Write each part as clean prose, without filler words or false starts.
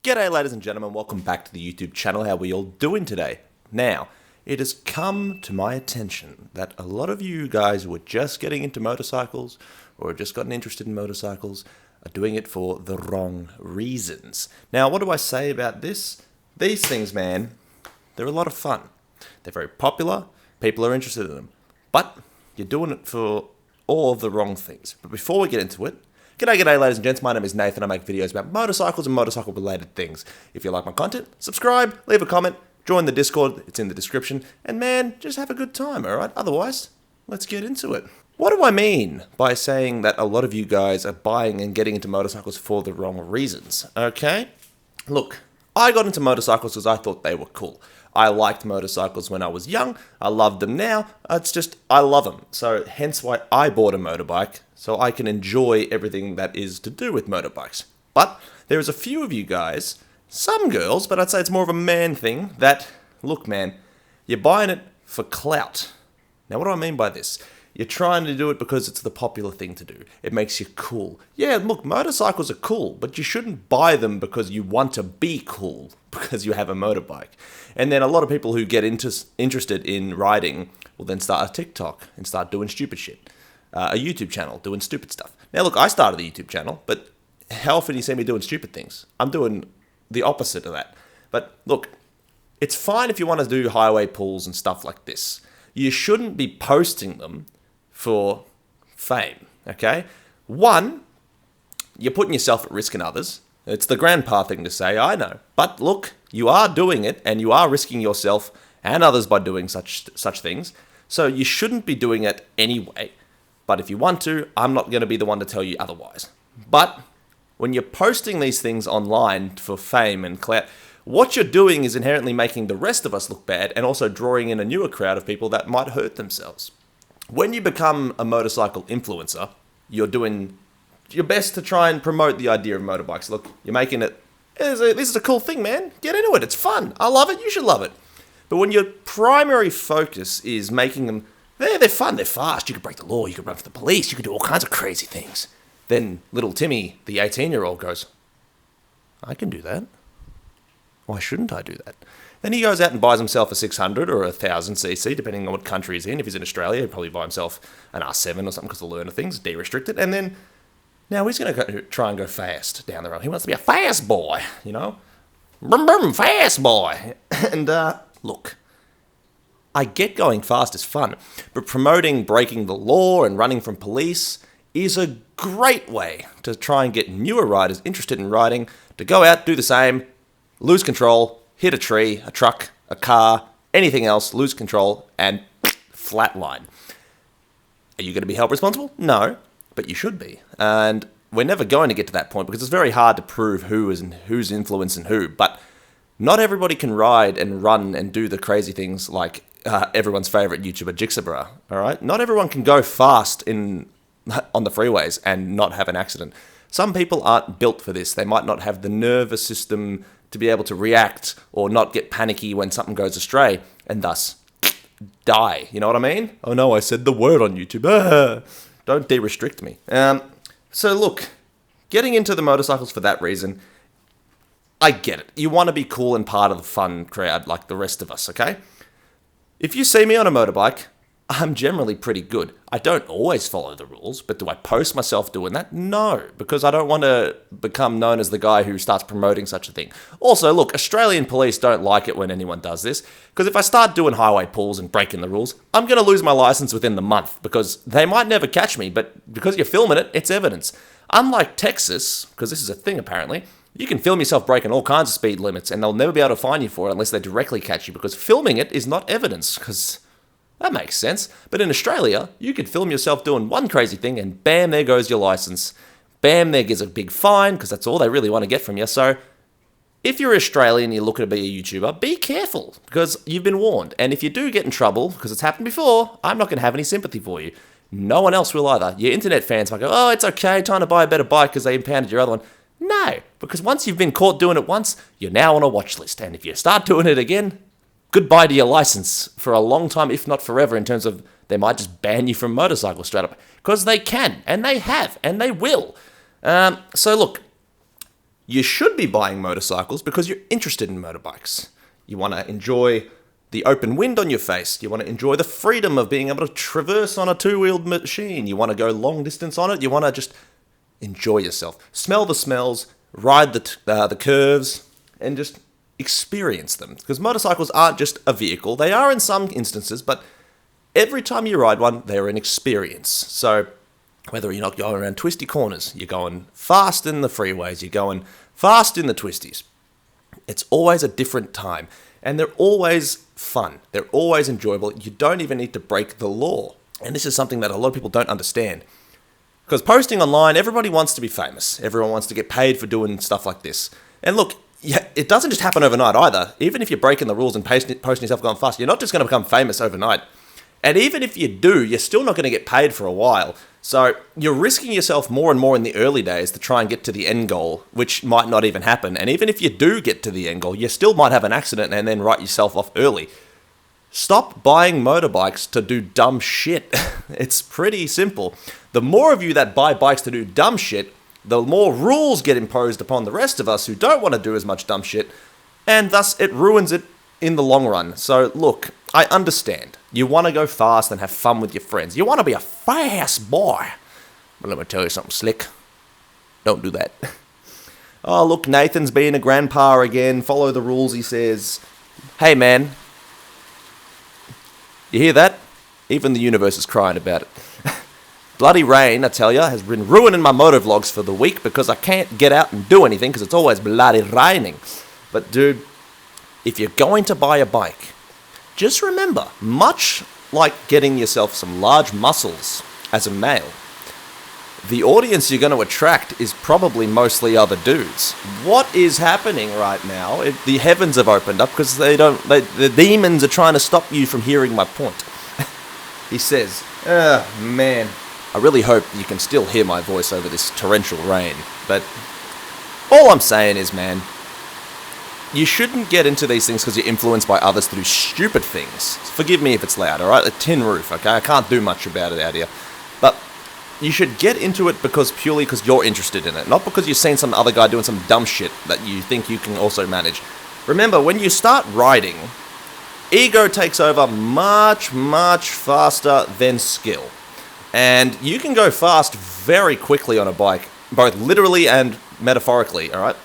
G'day ladies and gentlemen, welcome back to the YouTube channel. How are we all doing today? Now, it has come to my attention that a lot of you guys who are just getting into motorcycles or have just gotten interested in motorcycles are doing it for the wrong reasons. Now, what do I say about this? These things, man, they're a lot of fun. They're very popular, people are interested in them, but you're doing it for all of the wrong things. But before we get into it, G'day ladies and gents, my name is Nathan. I make videos about motorcycles and motorcycle related things. If you like my content, subscribe, leave a comment, join the Discord, it's in the description, and man, just have a good time, alright? Otherwise, let's get into it. What do I mean by saying that a lot of you guys are buying and getting into motorcycles for the wrong reasons, okay? Look, I got into motorcycles because I thought they were cool. I liked motorcycles when I was young, I love them now, it's just, I love them. So hence why I bought a motorbike, so I can enjoy everything that is to do with motorbikes. But there is a few of you guys, some girls, but I'd say it's more of a man thing, that, look man, you're buying it for clout. Now what do I mean by this? You're trying to do it because it's the popular thing to do. It makes you cool. Yeah, look, motorcycles are cool, but you shouldn't buy them because you want to be cool, because you have a motorbike. And then a lot of people who get interested in riding will then start a TikTok and start doing stupid shit. A YouTube channel, doing stupid stuff. Now look, I started a YouTube channel, but how often do you see me doing stupid things? I'm doing the opposite of that. But look, it's fine if you want to do highway pulls and stuff like this. You shouldn't be posting them for fame, okay? One, you're putting yourself at risk and others. It's the grandpa thing to say, I know. But look, you are doing it, and you are risking yourself and others by doing such things. So you shouldn't be doing it anyway. But if you want to, I'm not going to be the one to tell you otherwise. But when you're posting these things online for fame and clout, what you're doing is inherently making the rest of us look bad and also drawing in a newer crowd of people that might hurt themselves. When you become a motorcycle influencer, you're doing your best to try and promote the idea of motorbikes. Look, you're making it, this is a cool thing, man. Get into it. It's fun. I love it. You should love it. But when your primary focus is making them, they're fun, they're fast, you could break the law, you could run for the police, you could do all kinds of crazy things. Then little Timmy, the 18-year-old, goes, I can do that. Why shouldn't I do that? Then he goes out and buys himself a 600 or a 1000cc, depending on what country he's in. If he's in Australia, he'll probably buy himself an R7 or something because the learner thing's de-restricted. And then, now he's going to try and go fast down the road. He wants to be a fast boy, you know? Brum, brum, fast boy. And, look, I get going fast is fun, but promoting breaking the law and running from police is a great way to try and get newer riders interested in riding, to go out, do the same, lose control, hit a tree, a truck, a car, anything else, lose control, and flatline. Are you going to be held responsible? No, but you should be. And we're never going to get to that point because it's very hard to prove who's influencing who, but not everybody can ride and run and do the crazy things like everyone's favorite YouTuber, Jixabra, all right? Not everyone can go fast on the freeways and not have an accident. Some people aren't built for this. They might not have the nervous system to be able to react or not get panicky when something goes astray and thus die. You know what I mean? Oh no, I said the word on YouTube. Don't de-restrict me. So look, getting into the motorcycles for that reason, I get it. You want to be cool and part of the fun crowd like the rest of us, okay? If you see me on a motorbike, I'm generally pretty good. I don't always follow the rules, but do I post myself doing that? No, because I don't want to become known as the guy who starts promoting such a thing. Also, look, Australian police don't like it when anyone does this, because if I start doing highway pulls and breaking the rules, I'm going to lose my license within the month, because they might never catch me, but because you're filming it, it's evidence. Unlike Texas, because this is a thing apparently, you can film yourself breaking all kinds of speed limits, and they'll never be able to fine you for it unless they directly catch you, because filming it is not evidence, because that makes sense. But in Australia, you could film yourself doing one crazy thing, and bam, there goes your license. Bam, there goes a big fine, because that's all they really want to get from you. So if you're Australian and you're looking to be a YouTuber, be careful, because you've been warned. And if you do get in trouble, because it's happened before, I'm not going to have any sympathy for you. No one else will either. Your internet fans might go, oh, it's okay, time to buy a better bike because they impounded your other one. No, because once you've been caught doing it once, you're now on a watch list. And if you start doing it again, goodbye to your license for a long time, if not forever, in terms of they might just ban you from motorcycles straight up. Because they can, and they have, and they will. So look, You should be buying motorcycles because you're interested in motorbikes. You want to enjoy the open wind on your face. You want to enjoy the freedom of being able to traverse on a two-wheeled machine. You want to go long distance on it. You want to just enjoy yourself. Smell the smells, ride the curves, and just experience them. Because motorcycles aren't just a vehicle. They are in some instances, but every time you ride one, they're an experience. So whether you're not going around twisty corners, you're going fast in the freeways, you're going fast in the twisties, it's always a different time. And they're always fun. They're always enjoyable. You don't even need to break the law. And this is something that a lot of people don't understand. Because posting online, everybody wants to be famous. Everyone wants to get paid for doing stuff like this. And look, yeah, it doesn't just happen overnight either. Even if you're breaking the rules and posting yourself going fast, you're not just going to become famous overnight. And even if you do, you're still not going to get paid for a while. So you're risking yourself more and more in the early days to try and get to the end goal, which might not even happen. And even if you do get to the end goal, you still might have an accident and then write yourself off early. Stop buying motorbikes to do dumb shit. It's pretty simple. The more of you that buy bikes to do dumb shit, the more rules get imposed upon the rest of us who don't want to do as much dumb shit, and thus it ruins it in the long run. So look, I understand. You want to go fast and have fun with your friends. You want to be a fast boy. But let me tell you something slick. Don't do that. Oh, look, Nathan's being a grandpa again. Follow the rules, he says. Hey, man. You hear that? Even the universe is crying about it. Bloody rain, I tell ya, has been ruining my motovlogs for the week because I can't get out and do anything because it's always bloody raining. But dude, if you're going to buy a bike, just remember, much like getting yourself some large muscles as a male, the audience you're going to attract is probably mostly other dudes. What is happening right now? The heavens have opened up because the demons are trying to stop you from hearing my point. He says, oh man, I really hope you can still hear my voice over this torrential rain. But all I'm saying is, man, you shouldn't get into these things because you're influenced by others to do stupid things. Forgive me if it's loud, alright? A tin roof, okay? I can't do much about it out here. But you should get into it purely because you're interested in it, not because you've seen some other guy doing some dumb shit that you think you can also manage. Remember, when you start riding, ego takes over much, much faster than skill. And you can go fast very quickly on a bike, both literally and metaphorically, alright?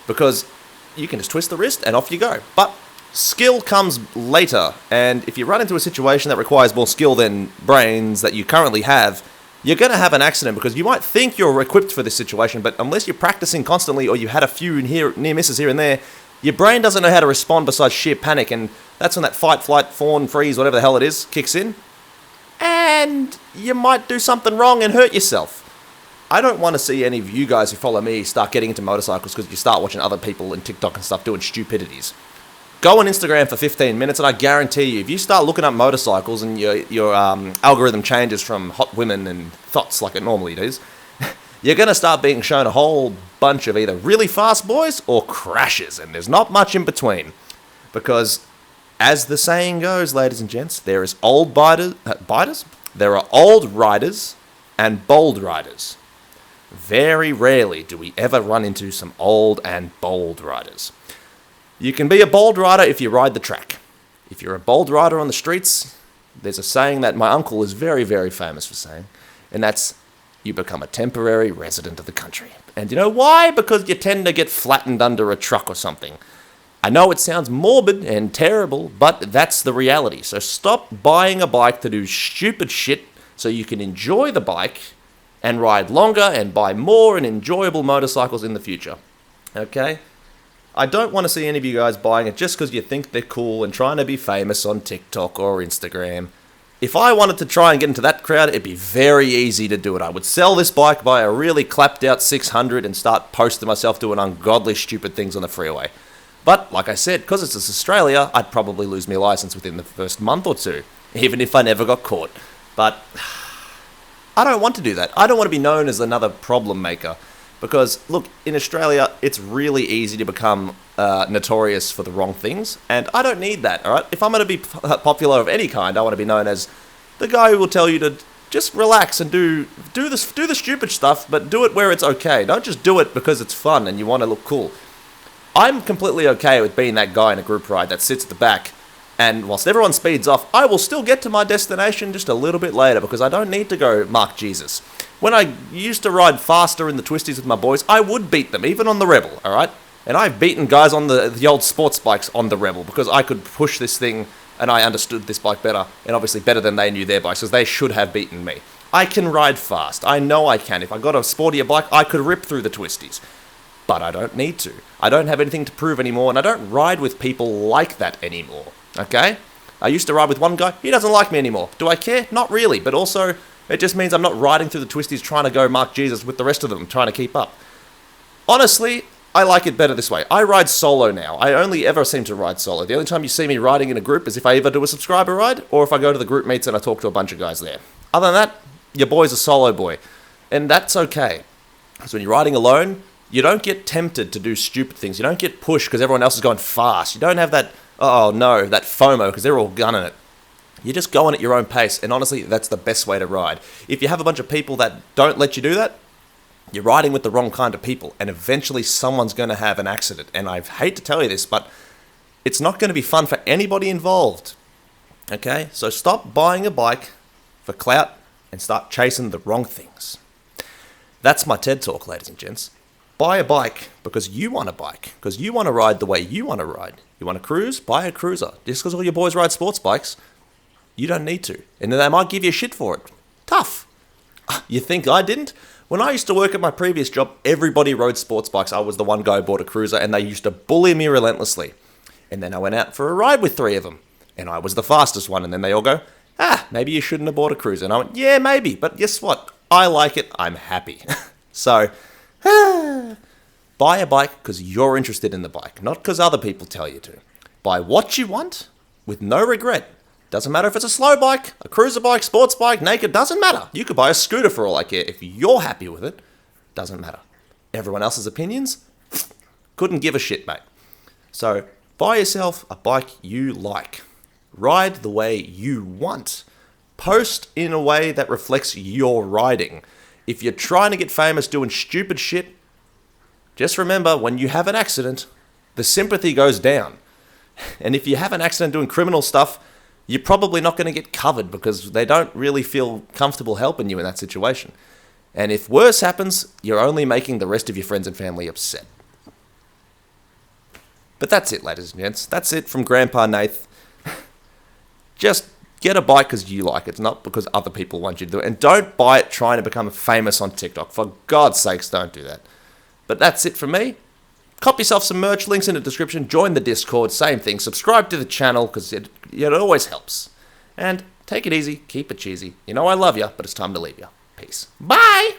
Because you can just twist the wrist and off you go. But skill comes later, and if you run into a situation that requires more skill than brains that you currently have, you're going to have an accident because you might think you're equipped for this situation, but unless you're practicing constantly or you had a few near misses here and there, your brain doesn't know how to respond besides sheer panic, and that's when that fight, flight, fawn, freeze, whatever the hell it is, kicks in. And you might do something wrong and hurt yourself. I don't want to see any of you guys who follow me start getting into motorcycles because you start watching other people in TikTok and stuff doing stupidities. Go on Instagram for 15 minutes and I guarantee you, if you start looking up motorcycles and your algorithm changes from hot women and thoughts like it normally does, you're going to start being shown a whole bunch of either really fast boys or crashes, and there's not much in between. Because, as the saying goes, ladies and gents, there is there are old riders and bold riders. Very rarely do we ever run into some old and bold riders. You can be a bold rider if you ride the track. If you're a bold rider on the streets, there's a saying that my uncle is very, very famous for saying, and that's, you become a temporary resident of the country. And you know why? Because you tend to get flattened under a truck or something. I know it sounds morbid and terrible, but that's the reality. So stop buying a bike to do stupid shit so you can enjoy the bike and ride longer and buy more and enjoyable motorcycles in the future. Okay? I don't want to see any of you guys buying it just because you think they're cool and trying to be famous on TikTok or Instagram. If I wanted to try and get into that crowd, it'd be very easy to do it. I would sell this bike, buy a really clapped out 600 and start posting myself doing ungodly stupid things on the freeway. But, like I said, because it's Australia, I'd probably lose my license within the first month or two, even if I never got caught. But I don't want to do that. I don't want to be known as another problem maker. Because, look, in Australia, it's really easy to become notorious for the wrong things. And I don't need that, alright? If I'm going to be popular of any kind, I want to be known as the guy who will tell you to just relax and do the stupid stuff, but do it where it's okay. Don't just do it because it's fun and you want to look cool. I'm completely okay with being that guy in a group ride that sits at the back, and whilst everyone speeds off, I will still get to my destination just a little bit later because I don't need to go Mark Jesus. When I used to ride faster in the twisties with my boys, I would beat them, even on the Rebel, alright? And I've beaten guys on the old sports bikes on the Rebel because I could push this thing and I understood this bike better, and obviously better than they knew their bikes, because they should have beaten me. I can ride fast. I know I can. If I got a sportier bike, I could rip through the twisties. But I don't need to. I don't have anything to prove anymore, and I don't ride with people like that anymore, okay? I used to ride with one guy. He doesn't like me anymore. Do I care? Not really, but also it just means I'm not riding through the twisties trying to go Mark Jesus with the rest of them, trying to keep up. Honestly, I like it better this way. I ride solo now. I only ever seem to ride solo. The only time you see me riding in a group is if I either do a subscriber ride or if I go to the group meets and I talk to a bunch of guys there. Other than that, your boy's a solo boy. And that's okay. Because when you're riding alone, you don't get tempted to do stupid things. You don't get pushed because everyone else is going fast. You don't have that, oh no, that FOMO because they're all gunning it. You're just going at your own pace. And honestly, that's the best way to ride. If you have a bunch of people that don't let you do that, you're riding with the wrong kind of people, and eventually someone's going to have an accident. And I hate to tell you this, but it's not going to be fun for anybody involved. Okay? So stop buying a bike for clout and start chasing the wrong things. That's my TED Talk, ladies and gents. Buy a bike because you want a bike, because you want to ride the way you want to ride. You want to cruise? Buy a cruiser. Just because all your boys ride sports bikes, you don't need to. And then they might give you a shit for it. Tough. You think I didn't? When I used to work at my previous job, everybody rode sports bikes. I was the one guy who bought a cruiser, and they used to bully me relentlessly. And then I went out for a ride with 3 of them, and I was the fastest one. And then they all go, maybe you shouldn't have bought a cruiser. And I went, yeah, maybe. But guess what? I like it. I'm happy. So, buy a bike because you're interested in the bike, not because other people tell you to. Buy what you want with no regret. Doesn't matter if it's a slow bike, a cruiser bike, sports bike, naked, doesn't matter. You could buy a scooter for all I care. If you're happy with it, doesn't matter. Everyone else's opinions? Couldn't give a shit, mate. So buy yourself a bike you like. Ride the way you want. Post in a way that reflects your riding. If you're trying to get famous doing stupid shit, just remember when you have an accident, the sympathy goes down. And if you have an accident doing criminal stuff, you're probably not going to get covered because they don't really feel comfortable helping you in that situation. And if worse happens, you're only making the rest of your friends and family upset. But that's it, ladies and gents. That's it from Grandpa Nath. Just get a bike because you like it, not because other people want you to do it. And don't buy it trying to become famous on TikTok. For God's sakes, don't do that. But that's it from me. Cop yourself some merch, links in the description, join the Discord, same thing, subscribe to the channel because it always helps. And take it easy, keep it cheesy. You know I love you, but it's time to leave you. Peace. Bye!